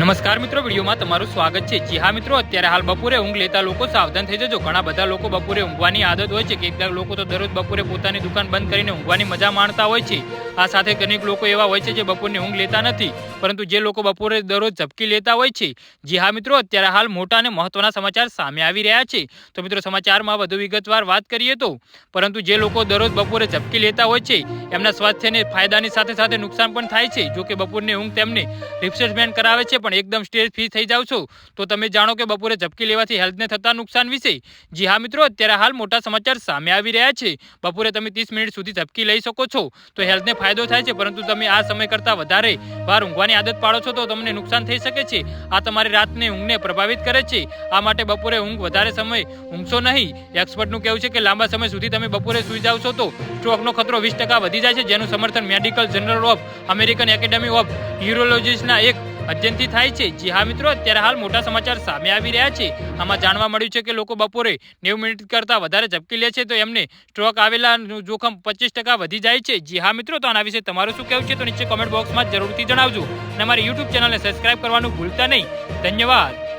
નમસ્કાર મિત્રો, વિડીયોમાં તમારું સ્વાગત છે। જી હા મિત્રો, અત્યારે હાલ બપોરે ઊંઘ લેતા લોકો સાવધાન થઈ જજો। ઘણા બધા લોકો બપોરે ઊંઘવાની આદત હોય છે। કેટલાક લોકો તો દરરોજ બપોરે પોતાની દુકાન બંધ કરીને ઊંઘવાની મજા માણતા હોય છે। આ સાથે ઘણીક લોકો એવા હોય છે જે બપોરની ઊંઘ લેતા નથી, પરંતુ જે લોકો બપોરે દરરોજ ઝપકી લેતા હોય છે। જી હા મિત્રો, અત્યારે હાલ મોટા અને મહત્વના સમાચાર સામે આવી રહ્યા છે। તો મિત્રો, સમાચારમાં વધુ વિગતવાર વાત કરીએ તો, પરંતુ જે લોકો દરરોજ બપોરે ઝપકી લેતા હોય છે એમના સ્વાસ્થ્યને ફાયદાની સાથે સાથે નુકસાન પણ થાય છે। જો કે બપોરની ઊંઘ તેમને રિફ્રેશમેન્ટ કરાવે છે, પણ એકદમ સ્ટ્રેસ ફ્રી થઈ જાવ છો તો તમે જાણો કે બપોરે ઝપકી લેવાથી હેલ્થને થતા નુકસાન વિશે। જી હા મિત્રો, અત્યારે હાલ મોટા સમાચાર સામે આવી રહ્યા છે। બપોરે તમે 30 મિનિટ સુધી ઝપકી લઈ શકો છો તો હેલ્થને ફાયદો થાય છે, પરંતુ તમે આ સમય કરતાં વધારે વાર ઊંઘવાની આદત પાડો છો તો તમને નુકસાન થઈ શકે છે। આ તમારી રાતની ઊંઘને પ્રભાવિત કરે છે। આ માટે બપોરે વધારે સમય ઊંઘશો નહીં। એક્સપર્ટનું કહેવું છે કે લાંબા સમય સુધી તમે બપોરે સૂઈ જાવ છો તો સ્ટ્રોકનો ખતરો 20% વધી જાય છે, જેનું સમર્થન medical journal of American academy of ન્યુરોલોજીના એક અધ્યયનથી થાય છે। જી હા મિત્રો, અત્યારે હાલ મોટા સમાચાર સામે આવી રહ્યા છે। આમાં જાણવા મળ્યું છે કે લોકો બપોરે 90 મિનિટ કરતાં વધારે ઝપકી લે છે તો એમને સ્ટ્રોક આવેલા જોખમ 25% વધી જાય છે। જી હા મિત્રો, તો આના વિશે તમારું શું કહેવું છે તો નીચે કમેન્ટ બોક્સમાં જરૂરથી જણાવજો અને અમારી યુટ્યુબ ચેનલને સબસ્ક્રાઇબ કરવાનું ભૂલતા નહીં। ધન્યવાદ।